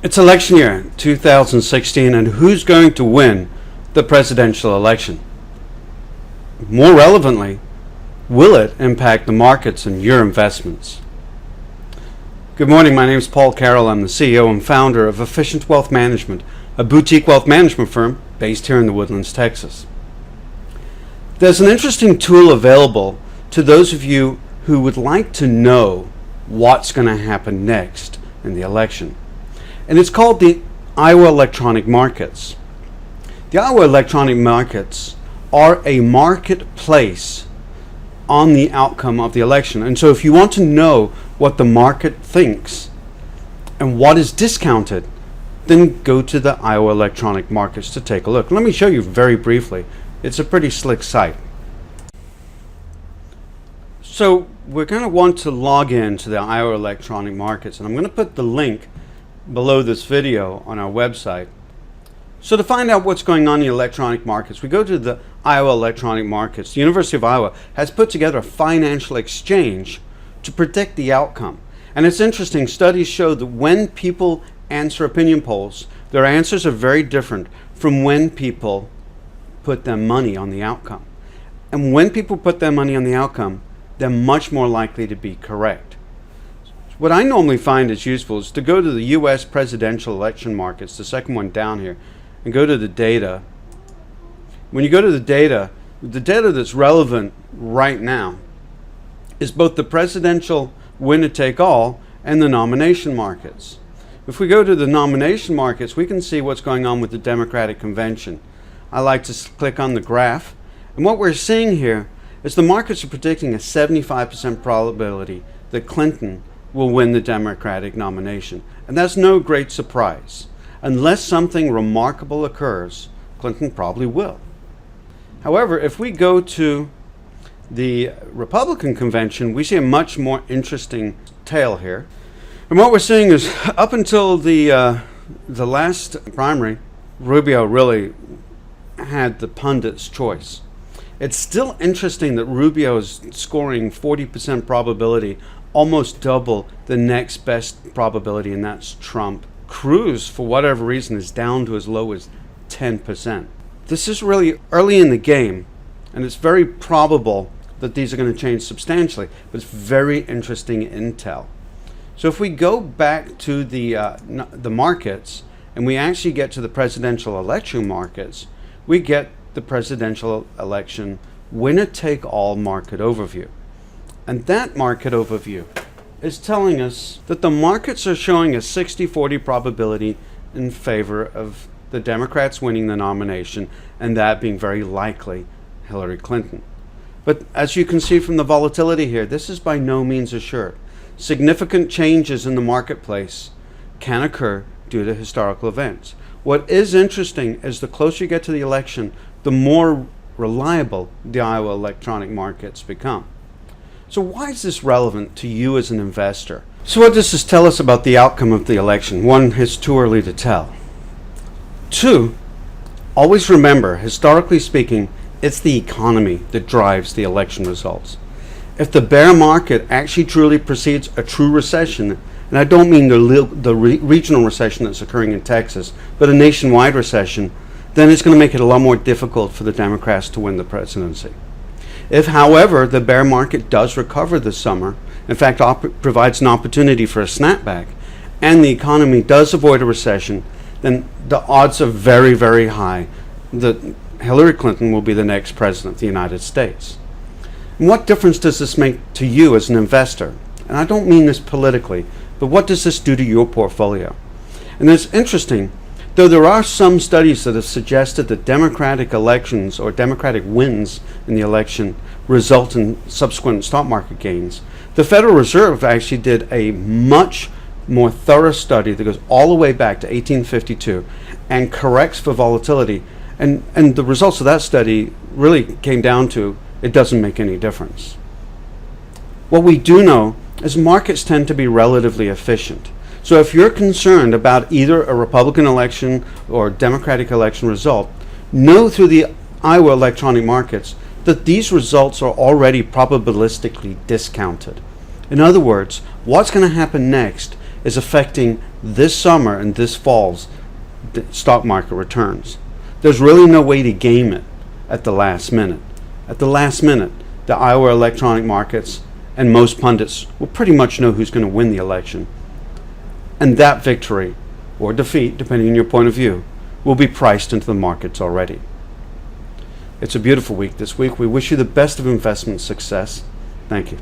It's election year 2016, and who's going to win the presidential election? More relevantly, will it impact the markets and your investments? Good morning, my name is Paul Carroll. I'm the CEO and founder of Efficient Wealth Management, a boutique wealth management firm based here in the Woodlands, Texas. There's an interesting tool available to those of you who would like to know what's going to happen next in the election. And it's called the Iowa Electronic Markets. The Iowa Electronic Markets are a marketplace on the outcome of the election. And so if you want to know what the market thinks and what is discounted, then go to the Iowa Electronic Markets to take a look. Let me show you very briefly. It's a pretty slick site. So we're going to want to log in to the Iowa Electronic Markets, and I'm going to put the link below this video on our website. So to find out what's going on in the electronic markets, we go to the Iowa Electronic Markets. The University of Iowa has put together a financial exchange to predict the outcome. And it's interesting, studies show that when people answer opinion polls, their answers are very different from when people put their money on the outcome. And when people put their money on the outcome, they're much more likely to be correct. What I normally find is useful is to go to the U.S. presidential election markets, the second one down here, and go to the data. When you go to the data that's relevant right now is both the presidential winner-take-all and the nomination markets. If we go to the nomination markets, we can see what's going on with the Democratic convention. I like to click on the graph, and what we're seeing here is the markets are predicting a 75% probability that Clinton will win the Democratic nomination. And that's no great surprise. Unless something remarkable occurs, Clinton probably will. However, if we go to the Republican convention, we see a much more interesting tale here. And what we're seeing is up until the last primary, Rubio really had the pundit's choice. It's still interesting that Rubio is scoring 40% probability, almost double the next best probability, and that's Trump. Cruz, for whatever reason, is down to as low as 10%. This is really early in the game, and it's very probable that these are going to change substantially, but it's very interesting intel. So if we go back to the markets, and we actually get to the presidential election markets, we get the presidential election winner-take-all market overview. And that market overview is telling us that the markets are showing a 60-40 probability in favor of the Democrats winning the nomination, and that being very likely Hillary Clinton. But as you can see from the volatility here, this is by no means assured. Significant changes in the marketplace can occur due to historical events. What is interesting is the closer you get to the election, the more reliable the Iowa electronic markets become. So why is this relevant to you as an investor? So what does this tell us about the outcome of the election? One, it's too early to tell. Two, always remember, historically speaking, it's the economy that drives the election results. If the bear market actually truly precedes a true recession, and I don't mean the regional recession that's occurring in Texas, but a nationwide recession, then it's going to make it a lot more difficult for the Democrats to win the presidency. If, however, the bear market does recover this summer, in fact, provides an opportunity for a snapback, and the economy does avoid a recession, then the odds are very, very high that Hillary Clinton will be the next president of the United States. And what difference does this make to you as an investor? And I don't mean this politically, but what does this do to your portfolio? And it's interesting, though there are some studies that have suggested that Democratic elections or Democratic wins in the election result in subsequent stock market gains, the Federal Reserve actually did a much more thorough study that goes all the way back to 1852 and corrects for volatility. And the results of that study really came down to it doesn't make any difference. What we do know is markets tend to be relatively efficient. So if you're concerned about either a Republican election or Democratic election result, know through the Iowa electronic markets that these results are already probabilistically discounted. In other words, what's going to happen next is affecting this summer and this fall's stock market returns. There's really no way to game it at the last minute. At the last minute, the Iowa electronic markets and most pundits will pretty much know who's going to win the election. And that victory, or defeat, depending on your point of view, will be priced into the markets already. It's a beautiful week this week. We wish you the best of investment success. Thank you.